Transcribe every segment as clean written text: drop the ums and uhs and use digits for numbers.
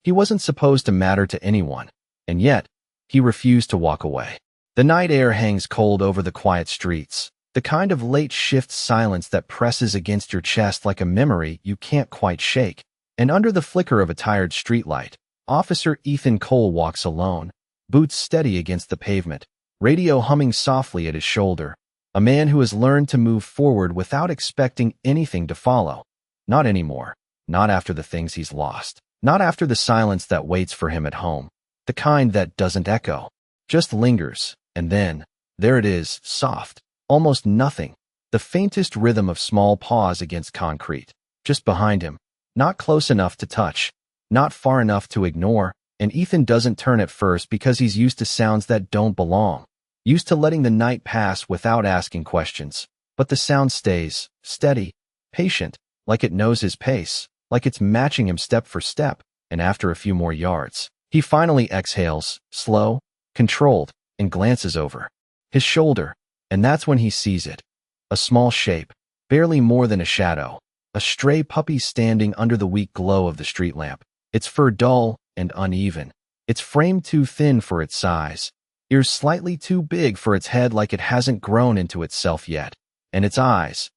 He wasn't supposed to matter to anyone, and yet, he refused to walk away. The night air hangs cold over the quiet streets, the kind of late shift silence that presses against your chest like a memory you can't quite shake. And under the flicker of a tired streetlight, Officer Ethan Cole walks alone, boots steady against the pavement, radio humming softly at his shoulder. A man who has learned to move forward without expecting anything to follow. Not anymore. Not after the things he's lost. Not after the silence that waits for him at home. The kind that doesn't echo. Just lingers, and then, there it is, soft. Almost nothing. The faintest rhythm of small paws against concrete. Just behind him. Not close enough to touch. Not far enough to ignore. And Ethan doesn't turn at first because he's used to sounds that don't belong. Used to letting the night pass without asking questions. But the sound stays, steady, patient, like it knows his pace, like it's matching him step for step, and after a few more yards, he finally exhales, slow, controlled, and glances over his shoulder, and that's when he sees it. A small shape, barely more than a shadow, a stray puppy standing under the weak glow of the street lamp, its fur dull and uneven, its frame too thin for its size, ears slightly too big for its head like it hasn't grown into itself yet. And its eyes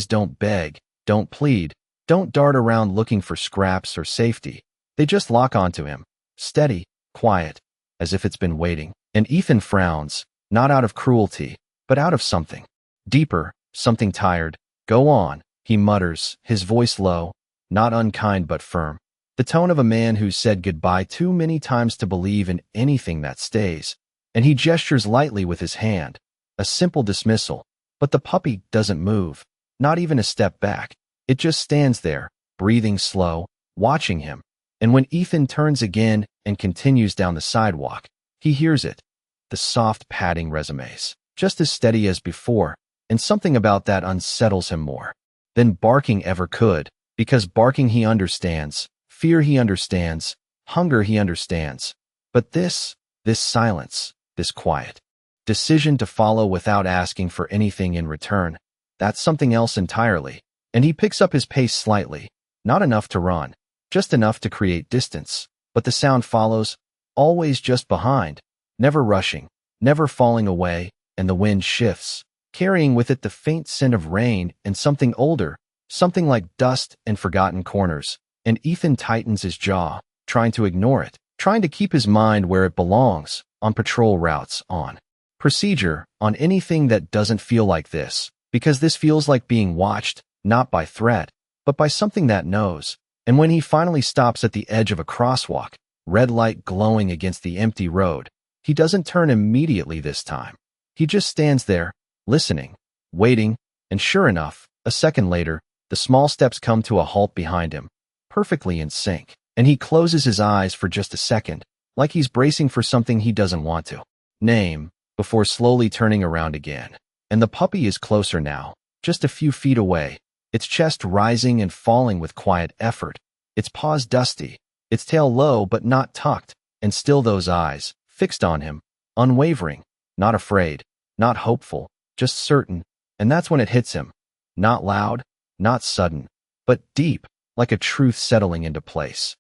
don't beg, don't plead, don't dart around looking for scraps or safety. They just lock onto him, steady, quiet, as if it's been waiting. And Ethan frowns, not out of cruelty, but out of something deeper, something tired. Go on, he mutters, his voice low, not unkind but firm. The tone of a man who's said goodbye too many times to believe in anything that stays. And he gestures lightly with his hand, a simple dismissal, but the puppy doesn't move, not even a step back. It just stands there, breathing slow, watching him. And when Ethan turns again and continues down the sidewalk, he hears it, the soft padding resumes, just as steady as before, and something about that unsettles him more than barking ever could, because barking he understands, fear he understands, hunger he understands. But this silence, this quiet decision to follow without asking for anything in return, that's something else entirely. And he picks up his pace slightly, not enough to run, just enough to create distance. But the sound follows, always just behind, never rushing, never falling away, and the wind shifts, carrying with it the faint scent of rain and something older, something like dust and forgotten corners. And Ethan tightens his jaw, trying to ignore it, trying to keep his mind where it belongs, on patrol routes, on procedure, on anything that doesn't feel like this, because this feels like being watched, not by threat, but by something that knows. And when he finally stops at the edge of a crosswalk, red light glowing against the empty road, he doesn't turn immediately this time. He just stands there, listening, waiting, and sure enough, a second later, the small steps come to a halt behind him, perfectly in sync, and he closes his eyes for just a second, like he's bracing for something he doesn't want to name, before slowly turning around again. And the puppy is closer now, just a few feet away, its chest rising and falling with quiet effort, its paws dusty, its tail low but not tucked, and still those eyes, fixed on him, unwavering, not afraid, not hopeful, just certain. And that's when it hits him. Not loud, not sudden, but deep, like a truth settling into place.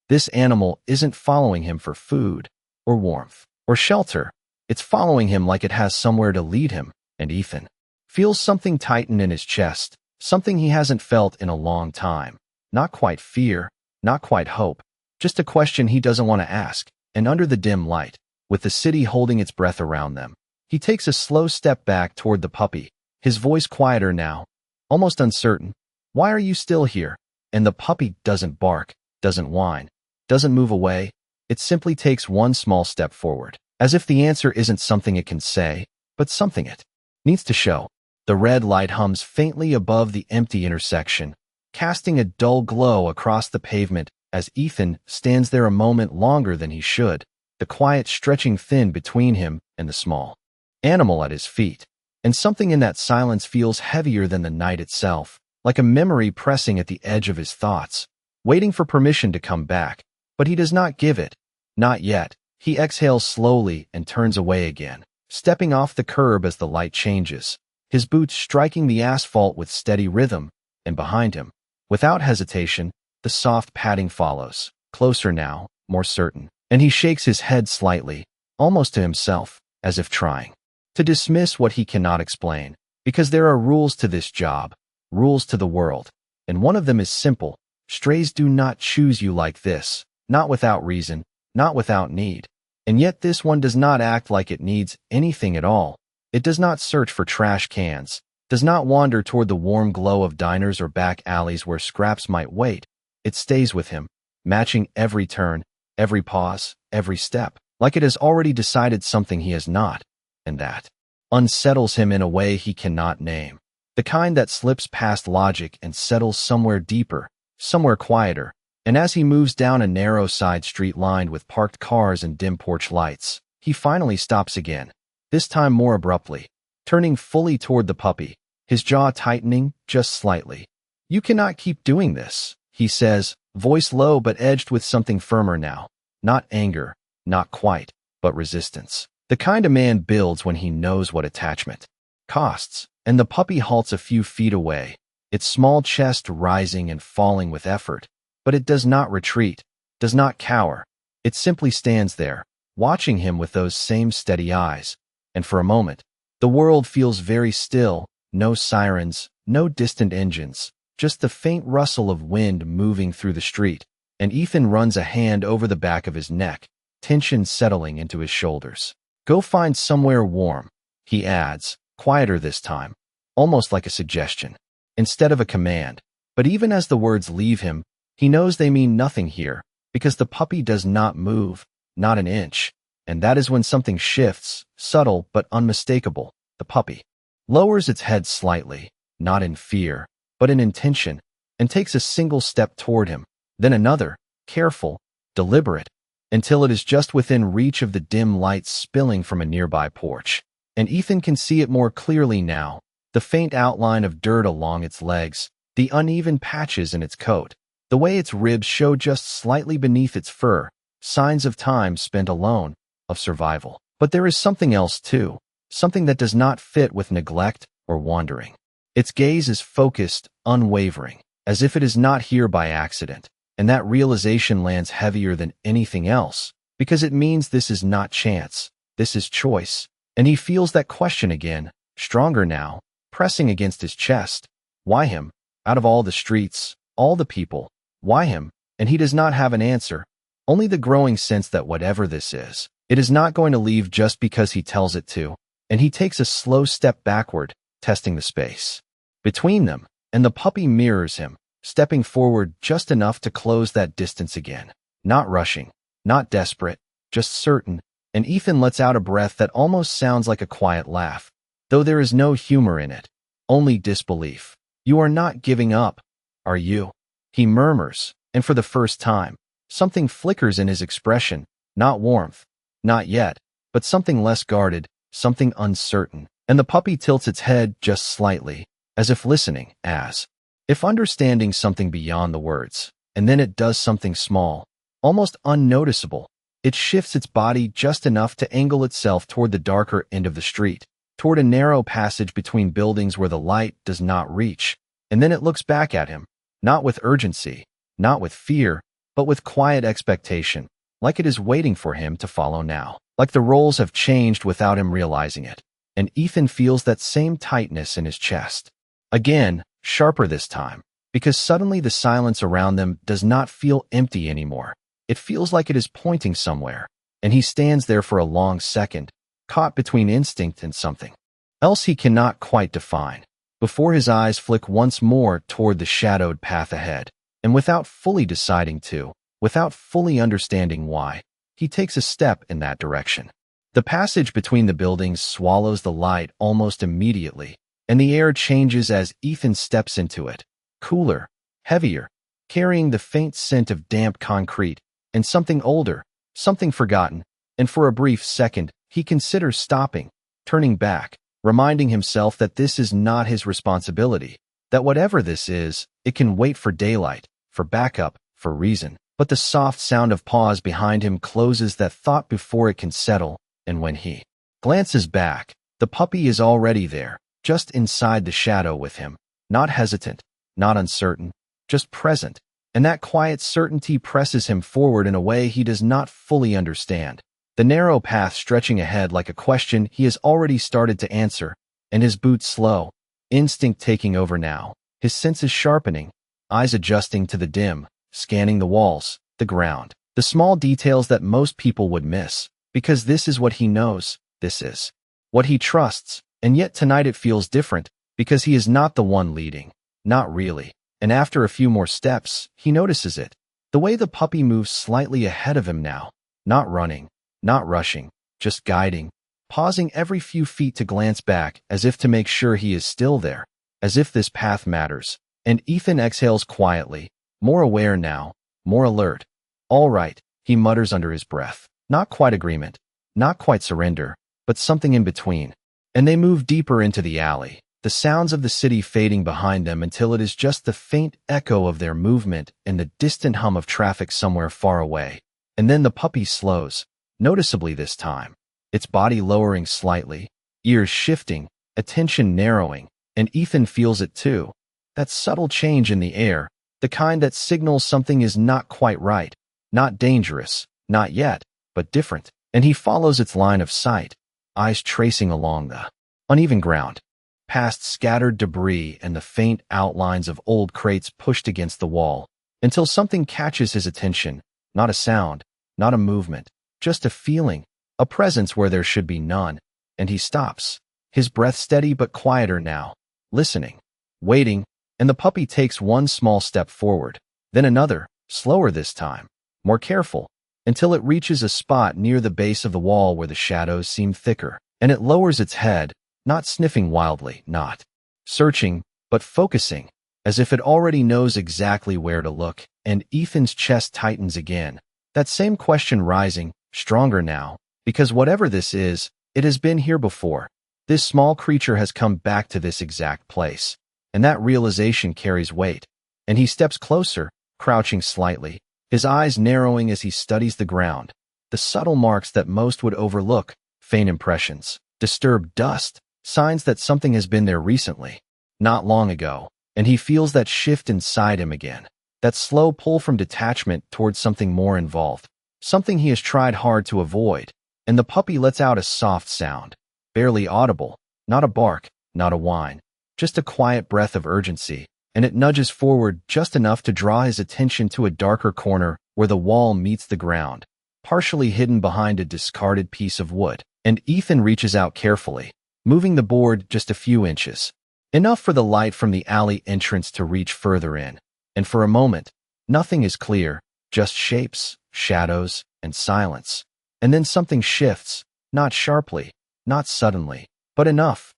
This animal isn't following him for food, or warmth, or shelter. It's following him like it has somewhere to lead him, and Ethan feels something tighten in his chest, something he hasn't felt in a long time. Not quite fear, not quite hope, just a question he doesn't want to ask. And under the dim light, with the city holding its breath around them, he takes a slow step back toward the puppy, his voice quieter now, almost uncertain. Why are you still here? And the puppy doesn't bark, doesn't whine, doesn't move away. It simply takes one small step forward, as if the answer isn't something it can say, but something it needs to show. The red light hums faintly above the empty intersection, casting a dull glow across the pavement as Ethan stands there a moment longer than he should, the quiet stretching thin between him and the small animal at his feet. And something in that silence feels heavier than the night itself, like a memory pressing at the edge of his thoughts, waiting for permission to come back. But he does not give it. Not yet. He exhales slowly and turns away again, stepping off the curb as the light changes, his boots striking the asphalt with steady rhythm, and behind him, without hesitation, the soft padding follows, closer now, more certain. And he shakes his head slightly, almost to himself, as if trying to dismiss what he cannot explain. Because there are rules to this job, rules to the world. And one of them is simple. Strays do not choose you like this, not without reason, not without need. And yet this one does not act like it needs anything at all. It does not search for trash cans, does not wander toward the warm glow of diners or back alleys where scraps might wait. It stays with him, matching every turn, every pause, every step, like it has already decided something he has not, and that unsettles him in a way he cannot name. The kind that slips past logic and settles somewhere deeper, somewhere quieter. And as he moves down a narrow side street lined with parked cars and dim porch lights, he finally stops again, this time more abruptly, turning fully toward the puppy, his jaw tightening just slightly. "You cannot keep doing this," he says, voice low but edged with something firmer now. Not anger, not quite, but resistance. The kind a man builds when he knows what attachment costs. And the puppy halts a few feet away, its small chest rising and falling with effort. But it does not retreat, does not cower. It simply stands there, watching him with those same steady eyes. And for a moment, the world feels very still, no sirens, no distant engines, just the faint rustle of wind moving through the street. And Ethan runs a hand over the back of his neck, tension settling into his shoulders. "Go find somewhere warm," he adds, quieter this time, almost like a suggestion, instead of a command. But even as the words leave him, he knows they mean nothing here, because the puppy does not move, not an inch. And that is when something shifts, subtle but unmistakable. The puppy lowers its head slightly, not in fear, but in intention, and takes a single step toward him, then another, careful, deliberate, until it is just within reach of the dim light spilling from a nearby porch. And Ethan can see it more clearly now, the faint outline of dirt along its legs, the uneven patches in its coat, the way its ribs show just slightly beneath its fur, signs of time spent alone, of survival. But there is something else too, something that does not fit with neglect or wandering. Its gaze is focused, unwavering, as if it is not here by accident. And that realization lands heavier than anything else, because it means this is not chance, this is choice. And he feels that question again, stronger now, pressing against his chest. Why him? Out of all the streets, all the people, why him? And he does not have an answer, only the growing sense that whatever this is, it is not going to leave just because he tells it to. And he takes a slow step backward, testing the space between them, and the puppy mirrors him, stepping forward just enough to close that distance again. Not rushing, not desperate, just certain. And Ethan lets out a breath that almost sounds like a quiet laugh, though there is no humor in it, only disbelief. "You are not giving up, are you?" he murmurs, and for the first time, something flickers in his expression, not warmth, not yet, but something less guarded, something uncertain. And the puppy tilts its head just slightly, as if listening, as if understanding something beyond the words. And then it does something small, almost unnoticeable. It shifts its body just enough to angle itself toward the darker end of the street, toward a narrow passage between buildings where the light does not reach. And then it looks back at him, not with urgency, not with fear, but with quiet expectation, like it is waiting for him to follow now. Like the roles have changed without him realizing it. And Ethan feels that same tightness in his chest. Again, sharper this time, because suddenly the silence around them does not feel empty anymore. It feels like it is pointing somewhere, and he stands there for a long second, caught between instinct and something else he cannot quite define, before his eyes flick once more toward the shadowed path ahead. And without fully deciding to, without fully understanding why, he takes a step in that direction. The passage between the buildings swallows the light almost immediately, and the air changes as Ethan steps into it, cooler, heavier, carrying the faint scent of damp concrete, and something older, something forgotten. And for a brief second, he considers stopping, turning back, reminding himself that this is not his responsibility, that whatever this is, it can wait for daylight, for backup, for reason. But the soft sound of pause behind him closes that thought before it can settle, and when he glances back, the puppy is already there, just inside the shadow with him, not hesitant, not uncertain, just present, and that quiet certainty presses him forward in a way he does not fully understand. The narrow path stretching ahead like a question he has already started to answer, and his boots slow, instinct taking over now, his senses sharpening, eyes adjusting to the dim, scanning the walls, the ground, the small details that most people would miss, because this is what he knows, this is what he trusts, and yet tonight it feels different, because he is not the one leading, not really. And after a few more steps, he notices it, the way the puppy moves slightly ahead of him now, not running, not rushing, just guiding, pausing every few feet to glance back as if to make sure he is still there, as if this path matters. And Ethan exhales quietly, more aware now, more alert. All right, he mutters under his breath. Not quite agreement, not quite surrender, but something in between. And they move deeper into the alley, the sounds of the city fading behind them until it is just the faint echo of their movement and the distant hum of traffic somewhere far away. And then the puppy slows, noticeably this time, its body lowering slightly, ears shifting, attention narrowing, and Ethan feels it too. That subtle change in the air, the kind that signals something is not quite right, not dangerous, not yet, but different. And he follows its line of sight, eyes tracing along the uneven ground, past scattered debris and the faint outlines of old crates pushed against the wall, until something catches his attention, not a sound, not a movement, just a feeling, a presence where there should be none, and he stops, his breath steady but quieter now, listening, waiting, and the puppy takes one small step forward, then another, slower this time, more careful, until it reaches a spot near the base of the wall where the shadows seem thicker, and it lowers its head, not sniffing wildly, not searching, but focusing, as if it already knows exactly where to look, and Ethan's chest tightens again, that same question rising, stronger now, because whatever this is, it has been here before. This small creature has come back to this exact place, and that realization carries weight, and he steps closer, crouching slightly, his eyes narrowing as he studies the ground, the subtle marks that most would overlook, faint impressions, disturbed dust, signs that something has been there recently, not long ago, and he feels that shift inside him again, that slow pull from detachment towards something more involved, something he has tried hard to avoid, and the puppy lets out a soft sound, barely audible, not a bark, not a whine, just a quiet breath of urgency, and it nudges forward just enough to draw his attention to a darker corner where the wall meets the ground, partially hidden behind a discarded piece of wood, and Ethan reaches out carefully, moving the board just a few inches, enough for the light from the alley entrance to reach further in, and for a moment, nothing is clear, just shapes, shadows, and silence. And then something shifts, not sharply, not suddenly, but enough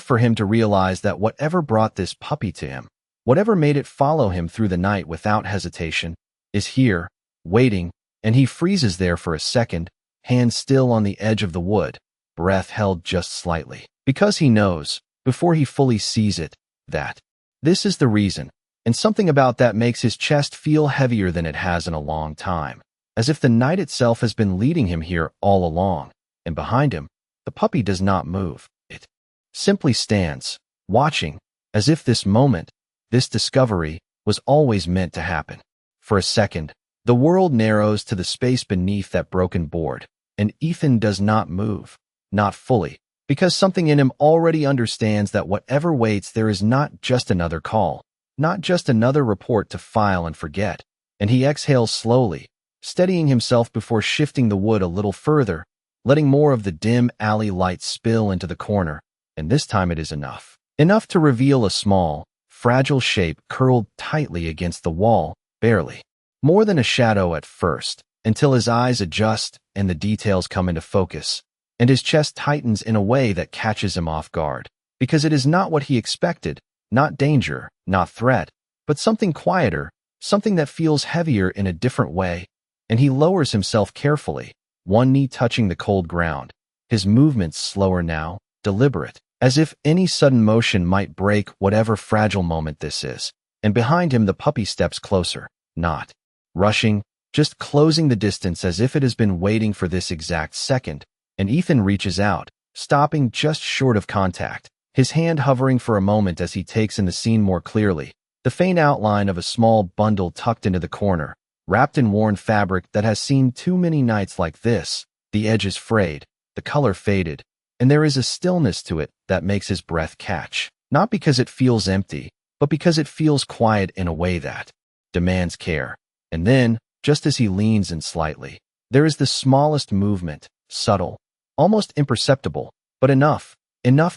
for him to realize that whatever brought this puppy to him, whatever made it follow him through the night without hesitation, is here, waiting, and he freezes there for a second, hand still on the edge of the wood, breath held just slightly, because he knows, before he fully sees it, that this is the reason, and something about that makes his chest feel heavier than it has in a long time, as if the night itself has been leading him here all along, and behind him, the puppy does not move, it simply stands, watching, as if this moment, this discovery, was always meant to happen. For a second, the world narrows to the space beneath that broken board, and Ethan does not move, not fully, because something in him already understands that whatever waits there is not just another call, not just another report to file and forget, and he exhales slowly, steadying himself before shifting the wood a little further, letting more of the dim alley light spill into the corner, and this time it is enough. Enough to reveal a small, fragile shape curled tightly against the wall, barely more than a shadow at first, until his eyes adjust and the details come into focus, and his chest tightens in a way that catches him off guard, because it is not what he expected, not danger, not threat, but something quieter, something that feels heavier in a different way, and he lowers himself carefully, one knee touching the cold ground, his movements slower now, deliberate, as if any sudden motion might break whatever fragile moment this is, and behind him the puppy steps closer, not rushing, just closing the distance as if it has been waiting for this exact second, and Ethan reaches out, stopping just short of contact, his hand hovering for a moment as he takes in the scene more clearly, the faint outline of a small bundle tucked into the corner, wrapped in worn fabric that has seen too many nights like this. The edge is frayed, the color faded, and there is a stillness to it that makes his breath catch. Not because it feels empty, but because it feels quiet in a way that demands care. And then, just as he leans in slightly, there is the smallest movement, subtle, almost imperceptible, but enough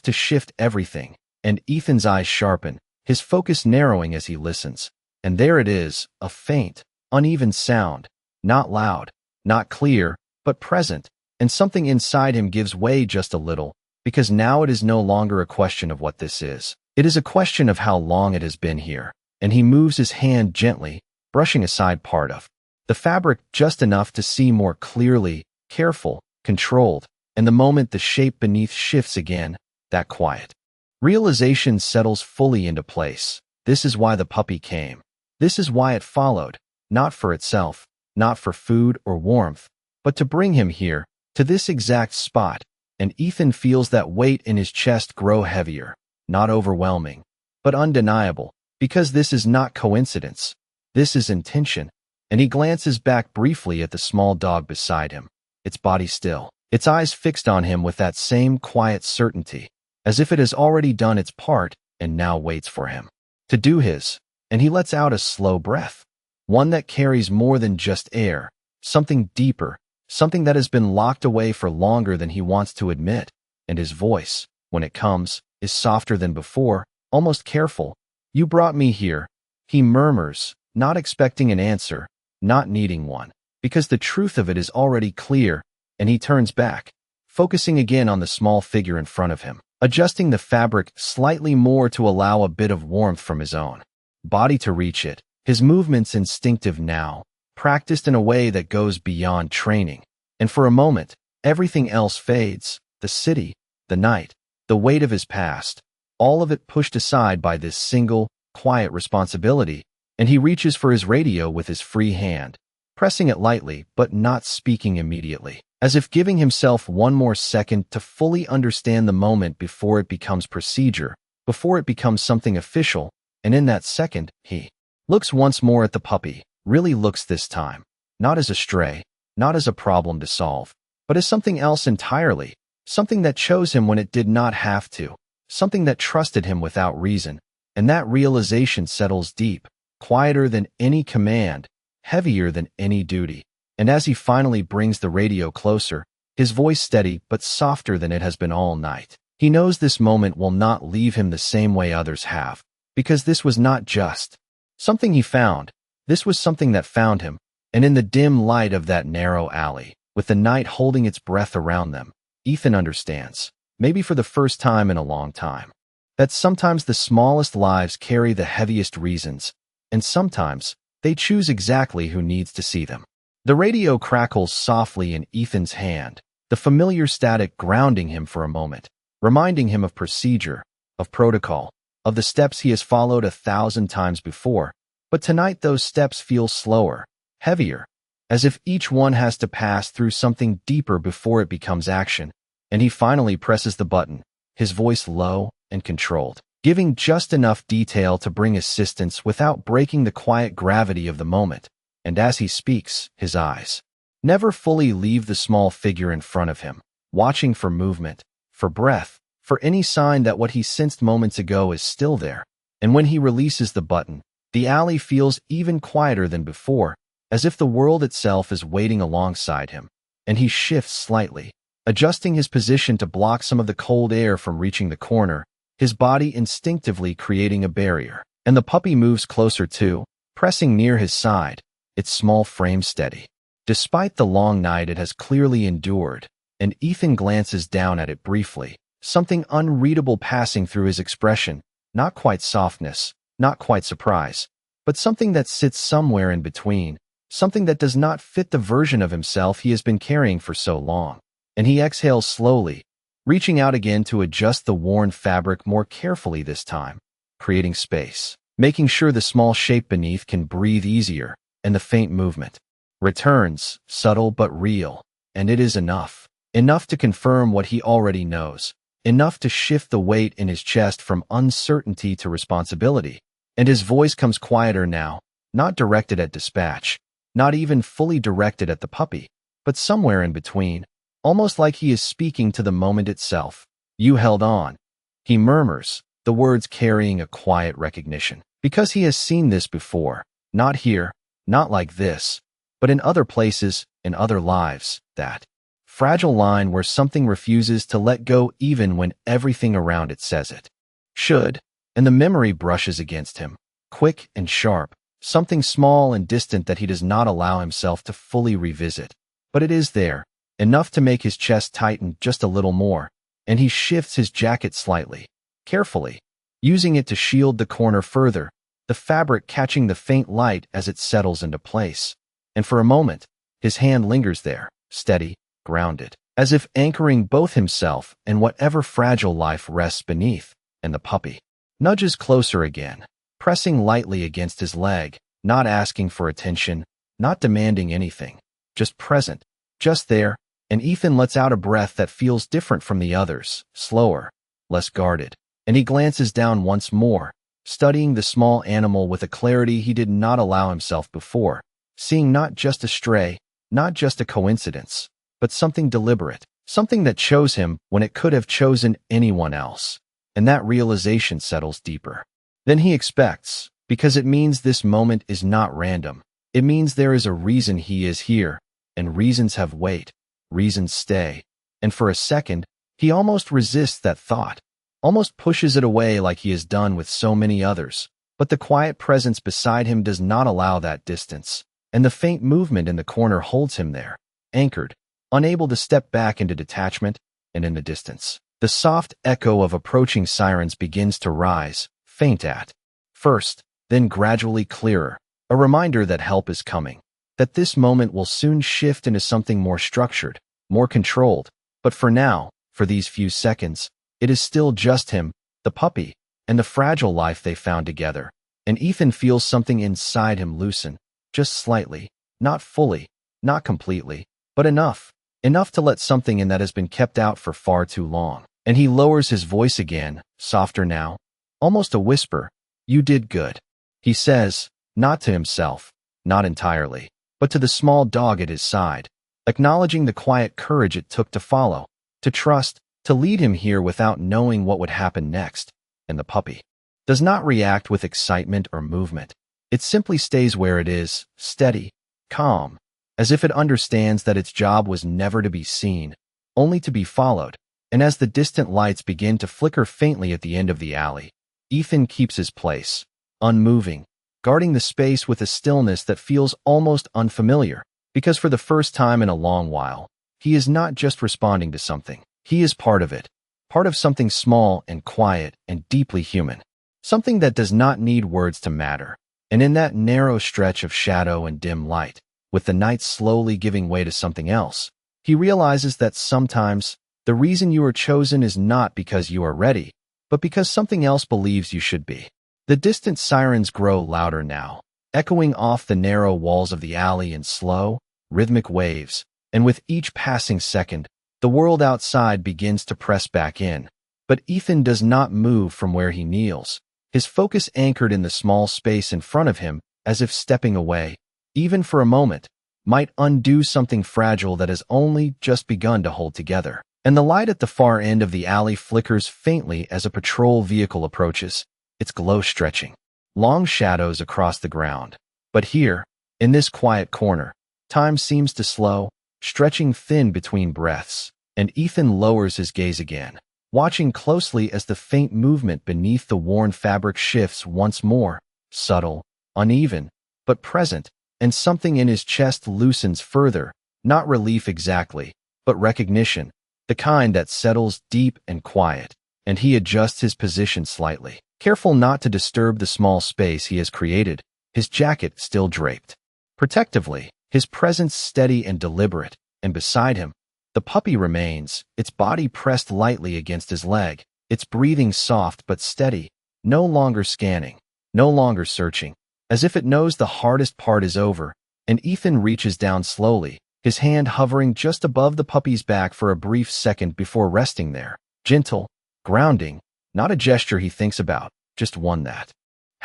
to shift everything. And Ethan's eyes sharpen, his focus narrowing as he listens. And there it is, a faint, uneven sound, not loud, not clear, but present, and something inside him gives way just a little, because now it is no longer a question of what this is. It is a question of how long it has been here, and he moves his hand gently, brushing aside part of the fabric just enough to see more clearly, careful, controlled, and the moment the shape beneath shifts again, that quiet realization settles fully into place. This is why the puppy came. This is why it followed, not for itself, not for food or warmth, but to bring him here, to this exact spot, and Ethan feels that weight in his chest grow heavier, not overwhelming, but undeniable, because this is not coincidence. This is intention, and he glances back briefly at the small dog beside him, its body still, its eyes fixed on him with that same quiet certainty, as if it has already done its part and now waits for him to do his, and he lets out a slow breath, one that carries more than just air, something deeper, something that has been locked away for longer than he wants to admit, and his voice, when it comes, is softer than before, almost careful. "You brought me here," he murmurs, not expecting an answer, not needing one, because the truth of it is already clear, and he turns back, focusing again on the small figure in front of him, adjusting the fabric slightly more to allow a bit of warmth from his own body to reach it, his movements instinctive now, practiced in a way that goes beyond training. And for a moment, everything else fades, the city, the night, the weight of his past, all of it pushed aside by this single, quiet responsibility, and he reaches for his radio with his free hand, pressing it lightly but not speaking immediately, as if giving himself one more second to fully understand the moment before it becomes procedure, before it becomes something official. And in that second, he looks once more at the puppy, really looks this time, not as a stray, not as a problem to solve, but as something else entirely, something that chose him when it did not have to, something that trusted him without reason. And that realization settles deep, quieter than any command, heavier than any duty. And as he finally brings the radio closer, his voice steady but softer than it has been all night, he knows this moment will not leave him the same way others have, because this was not just something he found, this was something that found him. And in the dim light of that narrow alley, with the night holding its breath around them, Ethan understands, maybe for the first time in a long time, that sometimes the smallest lives carry the heaviest reasons, and sometimes they choose exactly who needs to see them. The radio crackles softly in Ethan's hand, the familiar static grounding him for a moment, reminding him of procedure, of protocol, of the steps he has followed 1,000 times before. But tonight those steps feel slower, heavier, as if each one has to pass through something deeper before it becomes action. And he finally presses the button, his voice low and controlled, giving just enough detail to bring assistance without breaking the quiet gravity of the moment. And as he speaks, his eyes never fully leave the small figure in front of him, watching for movement, for breath, for any sign that what he sensed moments ago is still there. And when he releases the button, the alley feels even quieter than before, as if the world itself is waiting alongside him. And he shifts slightly, adjusting his position to block some of the cold air from reaching the corner, his body instinctively creating a barrier. And the puppy moves closer too, pressing near his side, its small frame steady. Despite the long night it has clearly endured, and Ethan glances down at it briefly, something unreadable passing through his expression, not quite softness, not quite surprise, but something that sits somewhere in between, something that does not fit the version of himself he has been carrying for so long. And he exhales slowly, reaching out again to adjust the worn fabric more carefully this time, creating space, making sure the small shape beneath can breathe easier, and the faint movement returns, subtle but real, and it is enough to confirm what he already knows, enough to shift the weight in his chest from uncertainty to responsibility. And his voice comes quieter now, not directed at dispatch, not even fully directed at the puppy, but somewhere in between, almost like he is speaking to the moment itself. "You held on," he murmurs, the words carrying a quiet recognition. Because he has seen this before, not here, not like this, but in other places, in other lives, that fragile line where something refuses to let go even when everything around it says it should, and the memory brushes against him, quick and sharp, something small and distant that he does not allow himself to fully revisit. But it is there, enough to make his chest tighten just a little more, and he shifts his jacket slightly, carefully, using it to shield the corner further, the fabric catching the faint light as it settles into place. And for a moment, his hand lingers there, steady, grounded, as if anchoring both himself and whatever fragile life rests beneath, and the puppy nudges closer again, pressing lightly against his leg, not asking for attention, not demanding anything, just present, just there, and Ethan lets out a breath that feels different from the others, slower, less guarded, and he glances down once more, studying the small animal with a clarity he did not allow himself before, seeing not just a stray, not just a coincidence, but something deliberate, something that chose him when it could have chosen anyone else. And that realization settles deeper than he expects, because it means this moment is not random. It means there is a reason he is here, and reasons have weight, reasons stay. And for a second, he almost resists that thought, almost pushes it away like he has done with so many others. But the quiet presence beside him does not allow that distance, and the faint movement in the corner holds him there, anchored, unable to step back into detachment. And in the distance, the soft echo of approaching sirens begins to rise, faint at first, then gradually clearer, a reminder that help is coming, that this moment will soon shift into something more structured, more controlled. But for now, for these few seconds, it is still just him, the puppy, and the fragile life they found together. And Ethan feels something inside him loosen, just slightly, not fully, not completely, but enough to let something in that has been kept out for far too long. And he lowers his voice again, softer now, almost a whisper. "You did good," he says, not to himself, not entirely, but to the small dog at his side, acknowledging the quiet courage it took to follow, to trust, to lead him here without knowing what would happen next. And the puppy does not react with excitement or movement. It simply stays where it is, steady, calm, as if it understands that its job was never to be seen, only to be followed. And as the distant lights begin to flicker faintly at the end of the alley, Ethan keeps his place, unmoving, guarding the space with a stillness that feels almost unfamiliar, because for the first time in a long while, he is not just responding to something. He is part of it, part of something small and quiet and deeply human, something that does not need words to matter. And in that narrow stretch of shadow and dim light, with the night slowly giving way to something else, he realizes that sometimes the reason you are chosen is not because you are ready, but because something else believes you should be. The distant sirens grow louder now, echoing off the narrow walls of the alley in slow, rhythmic waves, and with each passing second, the world outside begins to press back in. But Ethan does not move from where he kneels, his focus anchored in the small space in front of him, as if stepping away, even for a moment, might undo something fragile that has only just begun to hold together. And the light at the far end of the alley flickers faintly as a patrol vehicle approaches, its glow stretching long shadows across the ground. But here, in this quiet corner, time seems to slow, stretching thin between breaths, and Ethan lowers his gaze again, watching closely as the faint movement beneath the worn fabric shifts once more, subtle, uneven, but present, and something in his chest loosens further, not relief exactly, but recognition, the kind that settles deep and quiet, and he adjusts his position slightly, careful not to disturb the small space he has created, his jacket still draped protectively, his presence steady and deliberate, and beside him, the puppy remains, its body pressed lightly against his leg, its breathing soft but steady, no longer scanning, no longer searching, as if it knows the hardest part is over. And Ethan reaches down slowly, his hand hovering just above the puppy's back for a brief second before resting there, gentle, grounding, not a gesture he thinks about, just one that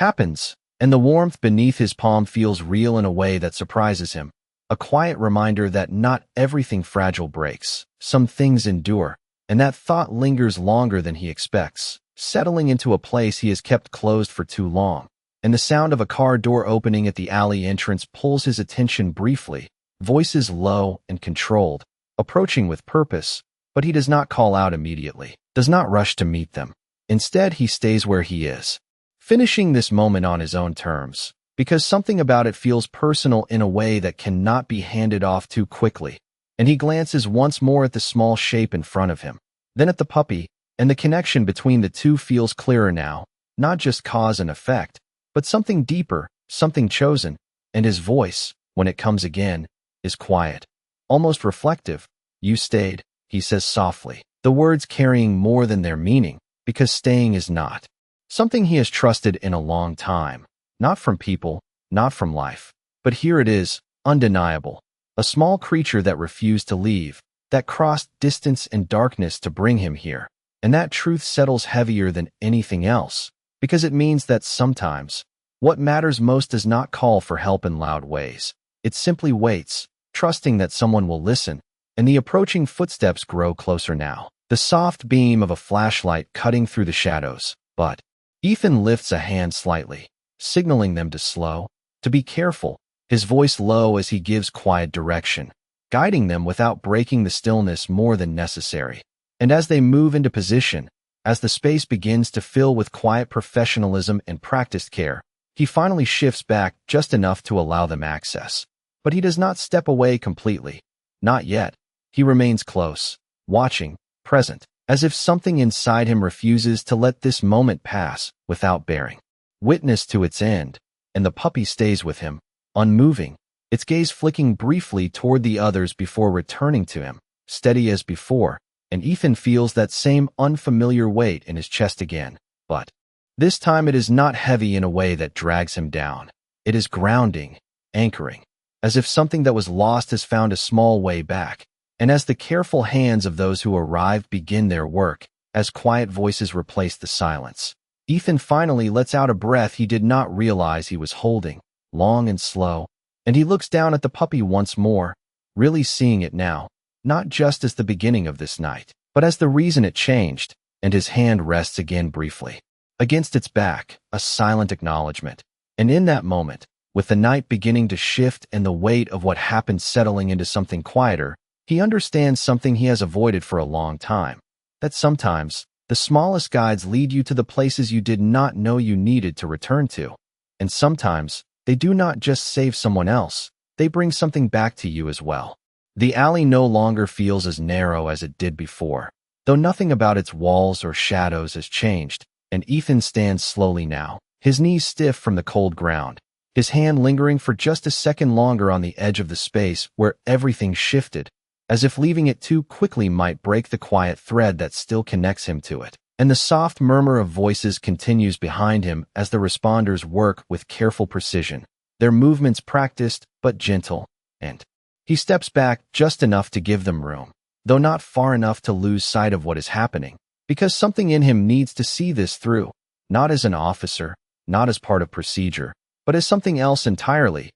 happens, and the warmth beneath his palm feels real in a way that surprises him. A quiet reminder that not everything fragile breaks. Some things endure, and that thought lingers longer than he expects, settling into a place he has kept closed for too long. And the sound of a car door opening at the alley entrance pulls his attention briefly, voices low and controlled, approaching with purpose, but he does not call out immediately, does not rush to meet them. Instead, he stays where he is, finishing this moment on his own terms, because something about it feels personal in a way that cannot be handed off too quickly. And he glances once more at the small shape in front of him, then at the puppy, and the connection between the two feels clearer now, not just cause and effect, but something deeper, something chosen, and his voice, when it comes again, is quiet, almost reflective. "You stayed," he says softly, the words carrying more than their meaning, because staying is not something he has trusted in a long time, not from people, not from life. But here it is, undeniable, a small creature that refused to leave, that crossed distance and darkness to bring him here. And that truth settles heavier than anything else, because it means that sometimes, what matters most does not call for help in loud ways. It simply waits, trusting that someone will listen, and the approaching footsteps grow closer now, the soft beam of a flashlight cutting through the shadows. But Ethan lifts a hand slightly, signaling them to slow, to be careful, his voice low as he gives quiet direction, guiding them without breaking the stillness more than necessary. And as they move into position, as the space begins to fill with quiet professionalism and practiced care, he finally shifts back just enough to allow them access. But he does not step away completely. Not yet. He remains close, watching, present, as if something inside him refuses to let this moment pass without bearing witness to its end. And the puppy stays with him, unmoving, its gaze flicking briefly toward the others before returning to him, steady as before. And Ethan feels that same unfamiliar weight in his chest again. But this time it is not heavy in a way that drags him down. It is grounding, anchoring, as if something that was lost has found a small way back. And as the careful hands of those who arrived begin their work, as quiet voices replace the silence, Ethan finally lets out a breath he did not realize he was holding, long and slow, and he looks down at the puppy once more, really seeing it now, not just as the beginning of this night, but as the reason it changed. And his hand rests again briefly against its back, a silent acknowledgement. And in that moment, with the night beginning to shift and the weight of what happened settling into something quieter, he understands something he has avoided for a long time, that sometimes the smallest guides lead you to the places you did not know you needed to return to. And sometimes they do not just save someone else, they bring something back to you as well. The alley no longer feels as narrow as it did before, though nothing about its walls or shadows has changed, and Ethan stands slowly now, his knees stiff from the cold ground, his hand lingering for just a second longer on the edge of the space where everything shifted, as if leaving it too quickly might break the quiet thread that still connects him to it. And the soft murmur of voices continues behind him as the responders work with careful precision, their movements practiced but gentle, and he steps back just enough to give them room, though not far enough to lose sight of what is happening, because something in him needs to see this through, not as an officer, not as part of procedure, but as something else entirely,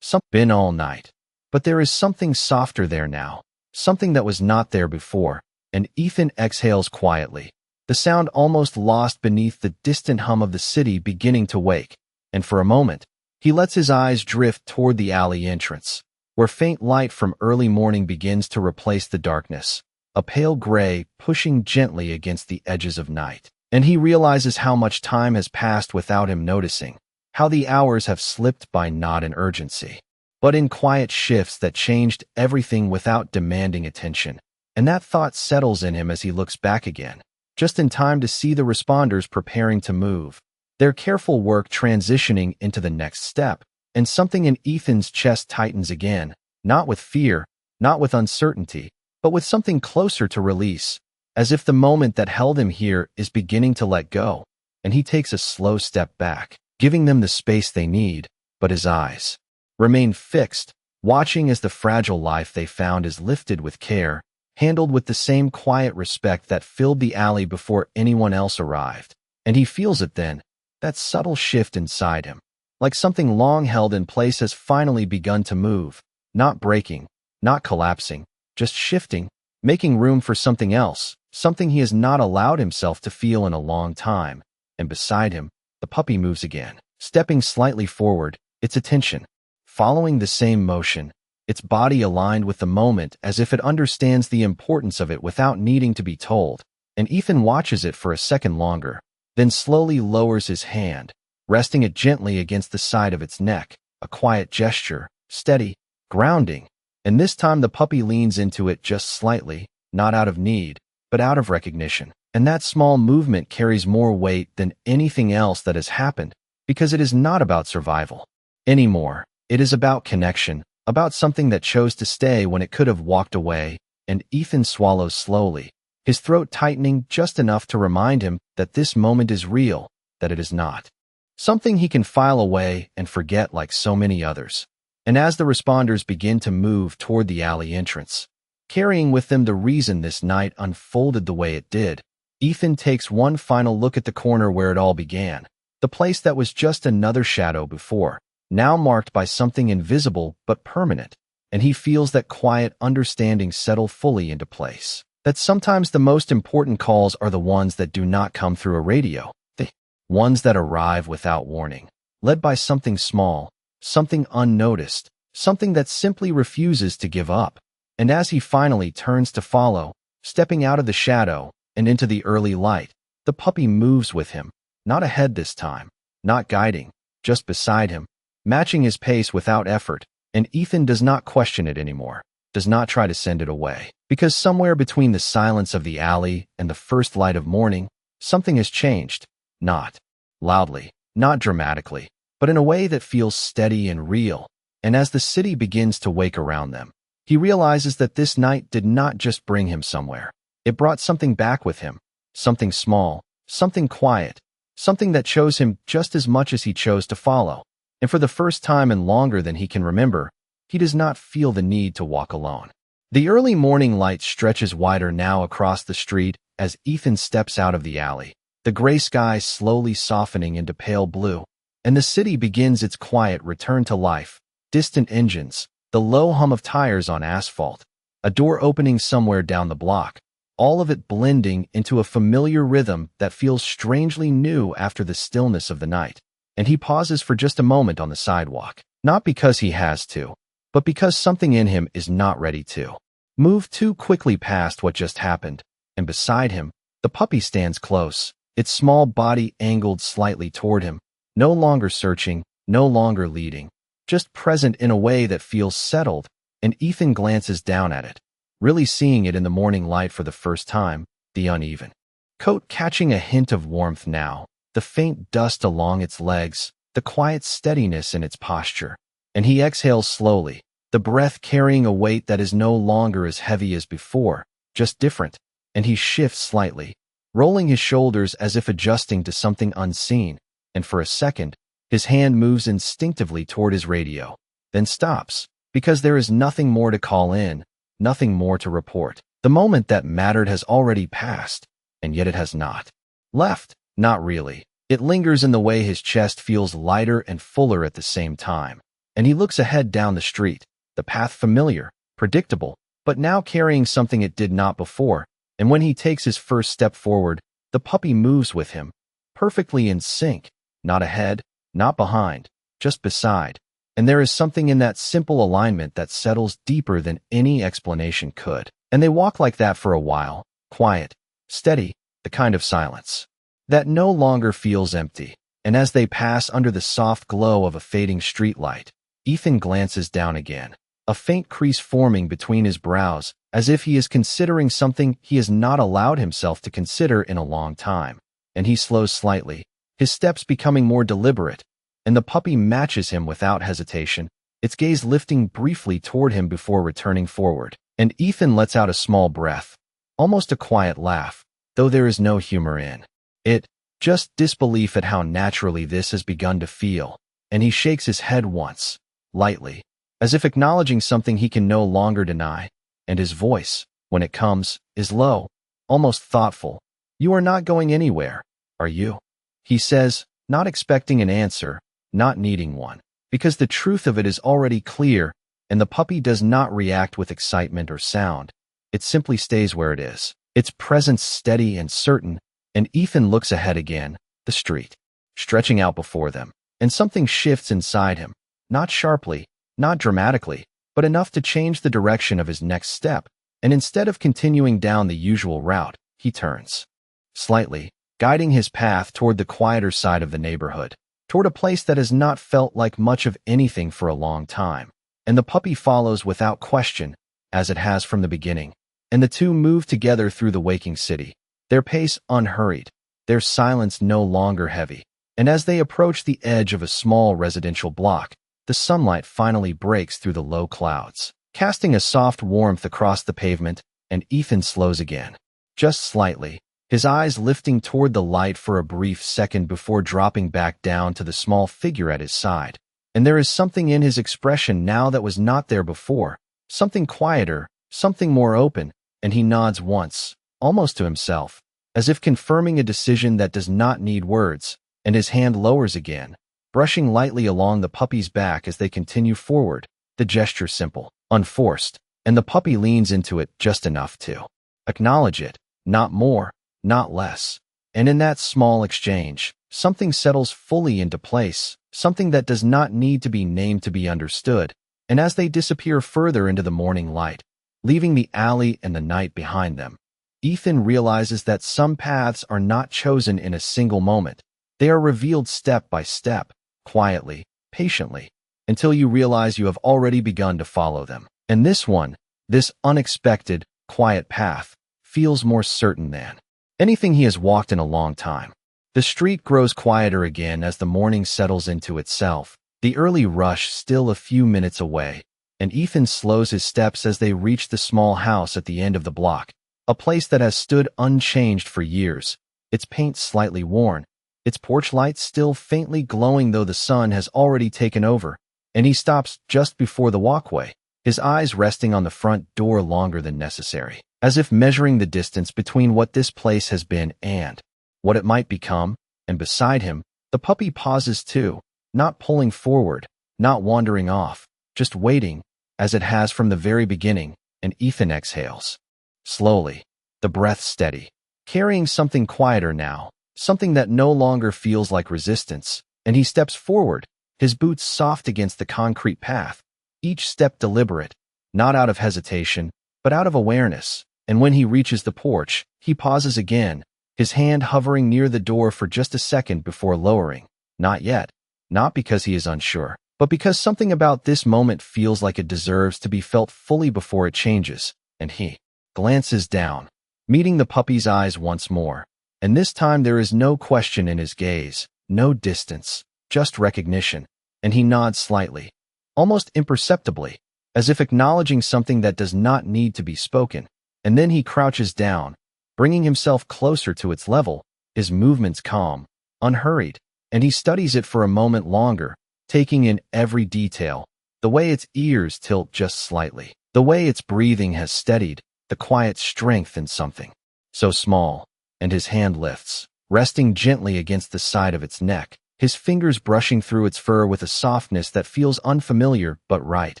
been all night. But there is something softer there now, something that was not there before, and Ethan exhales quietly, the sound almost lost beneath the distant hum of the city beginning to wake, and for a moment, he lets his eyes drift toward the alley entrance, where faint light from early morning begins to replace the darkness, a pale gray pushing gently against the edges of night. And he realizes how much time has passed without him noticing, how the hours have slipped by not in urgency, but in quiet shifts that changed everything without demanding attention. And that thought settles in him as he looks back again, just in time to see the responders preparing to move, their careful work transitioning into the next step. And something in Ethan's chest tightens again, not with fear, not with uncertainty, but with something closer to release, as if the moment that held him here is beginning to let go, and he takes a slow step back, giving them the space they need, but his eyes remain fixed, watching as the fragile life they found is lifted with care, handled with the same quiet respect that filled the alley before anyone else arrived. And he feels it then, That subtle shift inside him, like something long held in place, has finally begun to move, not breaking, not collapsing, just shifting, making room for something else, something he has not allowed himself to feel in a long time. And beside him, the puppy moves again, stepping slightly forward, its attention following the same motion, its body aligned with the moment as if it understands the importance of it without needing to be told. And Ethan watches it for a second longer, then slowly lowers his hand, resting it gently against the side of its neck, a quiet gesture, steady, grounding. And this time the puppy leans into it just slightly, not out of need, but out of recognition. And that small movement carries more weight than anything else that has happened, because it is not about survival anymore. It is about connection, about something that chose to stay when it could have walked away. And Ethan swallows slowly, his throat tightening just enough to remind him that this moment is real, that it is not something he can file away and forget like so many others. And as the responders begin to move toward the alley entrance, carrying with them the reason this night unfolded the way it did, Ethan takes one final look at the corner where it all began, the place that was just another shadow before, now marked by something invisible but permanent. And he feels that quiet understanding settle fully into place. That sometimes the most important calls are the ones that do not come through a radio, the ones that arrive without warning, led by something small, something unnoticed, something that simply refuses to give up. And as he finally turns to follow, stepping out of the shadow and into the early light, the puppy moves with him, not ahead this time, not guiding, just beside him, matching his pace without effort. And Ethan does not question it anymore, does not try to send it away, because somewhere between the silence of the alley and the first light of morning, something has changed, not loudly, not dramatically, but in a way that feels steady and real. And as the city begins to wake around them, he realizes that this night did not just bring him somewhere. It brought something back with him, something small, something quiet, something that chose him just as much as he chose to follow. And for the first time and longer than he can remember, he does not feel the need to walk alone. The early morning light stretches wider now across the street as Ethan steps out of the alley, the gray sky slowly softening into pale blue, and the city begins its quiet return to life. Distant engines, the low hum of tires on asphalt, a door opening somewhere down the block, all of it blending into a familiar rhythm that feels strangely new after the stillness of the night. And he pauses for just a moment on the sidewalk, not because he has to, but because something in him is not ready to move too quickly past what just happened. And beside him, the puppy stands close, its small body angled slightly toward him, no longer searching, no longer leading, just present in a way that feels settled. And Ethan glances down at it, really seeing it in the morning light for the first time, the uneven coat catching a hint of warmth now, the faint dust along its legs, the quiet steadiness in its posture. And he exhales slowly, the breath carrying a weight that is no longer as heavy as before, just different. And he shifts slightly, rolling his shoulders as if adjusting to something unseen. And for a second, his hand moves instinctively toward his radio, then stops, because there is nothing more to call in, nothing more to report. The moment that mattered has already passed, and yet it has not left. Not really. It lingers in the way his chest feels lighter and fuller at the same time. And he looks ahead down the street, the path familiar, predictable, but now carrying something it did not before. And when he takes his first step forward, the puppy moves with him, perfectly in sync, not ahead, not behind, just beside. And there is something in that simple alignment that settles deeper than any explanation could. And they walk like that for a while, quiet, steady, the kind of silence that no longer feels empty. And as they pass under the soft glow of a fading streetlight, Ethan glances down again, a faint crease forming between his brows, as if he is considering something he has not allowed himself to consider in a long time. And he slows slightly, his steps becoming more deliberate, and the puppy matches him without hesitation, its gaze lifting briefly toward him before returning forward. And Ethan lets out a small breath, almost a quiet laugh, though there is no humor in it, just disbelief at how naturally this has begun to feel. And he shakes his head once, lightly, as if acknowledging something he can no longer deny. And his voice, when it comes, is low, almost thoughtful. "You are not going anywhere, are you?" he says, not expecting an answer, not needing one, because the truth of it is already clear, and the puppy does not react with excitement or sound. It simply stays where it is, its presence steady and certain, and Ethan looks ahead again, the street, stretching out before them, and something shifts inside him, not sharply, not dramatically, but enough to change the direction of his next step, and instead of continuing down the usual route, he turns slightly, guiding his path toward the quieter side of the neighborhood, toward a place that has not felt like much of anything for a long time. And the puppy follows without question, as it has from the beginning, and the two move together through the waking city, their pace unhurried, their silence no longer heavy. And as they approach the edge of a small residential block, the sunlight finally breaks through the low clouds, casting a soft warmth across the pavement, and Ethan slows again, just slightly, his eyes lifting toward the light for a brief second before dropping back down to the small figure at his side. And there is something in his expression now that was not there before, something quieter, something more open, and he nods once, almost to himself, as if confirming a decision that does not need words, and his hand lowers again, brushing lightly along the puppy's back as they continue forward, the gesture simple, unforced, and the puppy leans into it just enough to acknowledge it, not more, not less. And in that small exchange, something settles fully into place, something that does not need to be named to be understood. And as they disappear further into the morning light, leaving the alley and the night behind them, Ethan realizes that some paths are not chosen in a single moment. They are revealed step by step, quietly, patiently, until you realize you have already begun to follow them. And this one, this unexpected, quiet path, feels more certain than anything he has walked in a long time. The street grows quieter again as the morning settles into itself, the early rush still a few minutes away, and Ethan slows his steps as they reach the small house at the end of the block, a place that has stood unchanged for years, its paint slightly worn, its porch light still faintly glowing though the sun has already taken over, and he stops just before the walkway, his eyes resting on the front door longer than necessary, as if measuring the distance between what this place has been and what it might become. And beside him, the puppy pauses too, not pulling forward, not wandering off, just waiting, as it has from the very beginning, and Ethan exhales. Slowly, the breath steady, carrying something quieter now, something that no longer feels like resistance, and he steps forward, his boots soft against the concrete path, each step deliberate, not out of hesitation, but out of awareness. And when he reaches the porch, he pauses again, his hand hovering near the door for just a second before lowering. Not yet, not because he is unsure, but because something about this moment feels like it deserves to be felt fully before it changes, and he glances down, meeting the puppy's eyes once more. And this time there is no question in his gaze, no distance, just recognition, and he nods slightly, almost imperceptibly, as if acknowledging something that does not need to be spoken. And then he crouches down, bringing himself closer to its level, his movements calm, unhurried, and he studies it for a moment longer, taking in every detail, the way its ears tilt just slightly, the way its breathing has steadied, the quiet strength in something so small. And his hand lifts, resting gently against the side of its neck, his fingers brushing through its fur with a softness that feels unfamiliar but right.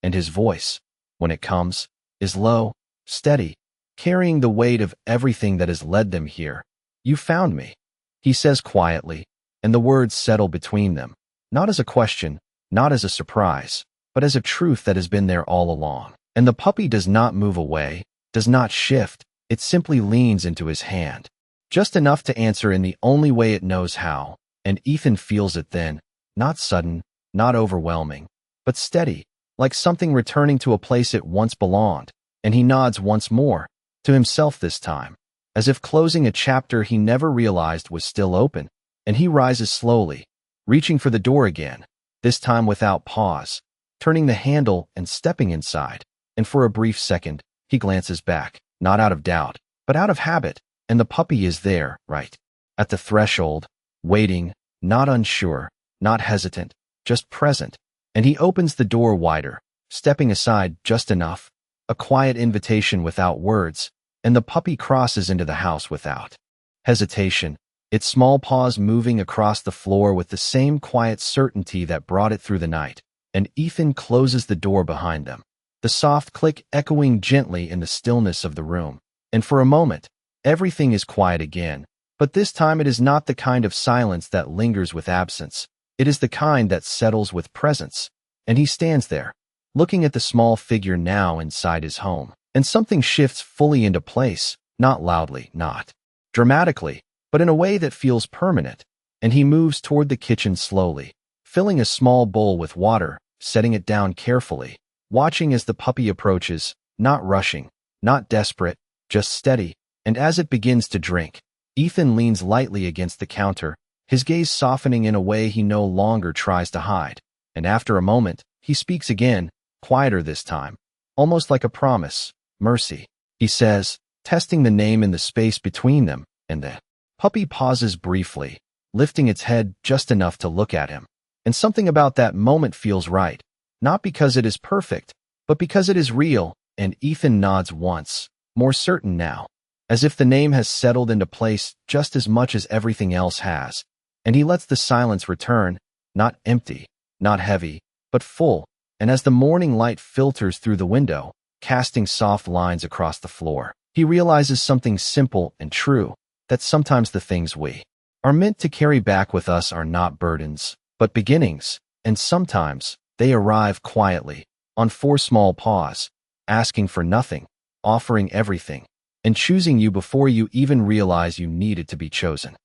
And his voice, when it comes, is low, steady, carrying the weight of everything that has led them here. "You found me," he says quietly, and the words settle between them, not as a question, not as a surprise, but as a truth that has been there all along. And the puppy does not move away, does not shift, it simply leans into his hand, just enough to answer in the only way it knows how, and Ethan feels it then, not sudden, not overwhelming, but steady, like something returning to a place it once belonged. And he nods once more, to himself this time, as if closing a chapter he never realized was still open, and he rises slowly, reaching for the door again, this time without pause, turning the handle and stepping inside. And for a brief second, he glances back, not out of doubt, but out of habit, and the puppy is there, right at the threshold, waiting, not unsure, not hesitant, just present. And he opens the door wider, stepping aside just enough, a quiet invitation without words, and the puppy crosses into the house without hesitation, its small paws moving across the floor with the same quiet certainty that brought it through the night. And Ethan closes the door behind them, the soft click echoing gently in the stillness of the room. And for a moment, everything is quiet again. But this time it is not the kind of silence that lingers with absence. It is the kind that settles with presence. And he stands there, looking at the small figure now inside his home. And something shifts fully into place, not loudly, not dramatically, but in a way that feels permanent. And he moves toward the kitchen slowly, filling a small bowl with water, setting it down carefully, watching as the puppy approaches, not rushing, not desperate, just steady. And as it begins to drink, Ethan leans lightly against the counter, his gaze softening in a way he no longer tries to hide. And after a moment, he speaks again, quieter this time, almost like a promise. "Mercy," he says, testing the name in the space between them, and the puppy pauses briefly, lifting its head just enough to look at him. And something about that moment feels right, not because it is perfect, but because it is real. And Ethan nods once, more certain now, as if the name has settled into place just as much as everything else has. And he lets the silence return, not empty, not heavy, but full. And as the morning light filters through the window, casting soft lines across the floor, he realizes something simple and true, that sometimes the things we are meant to carry back with us are not burdens, but beginnings. And sometimes they arrive quietly, on four small paws, asking for nothing, offering everything, and choosing you before you even realize you needed to be chosen.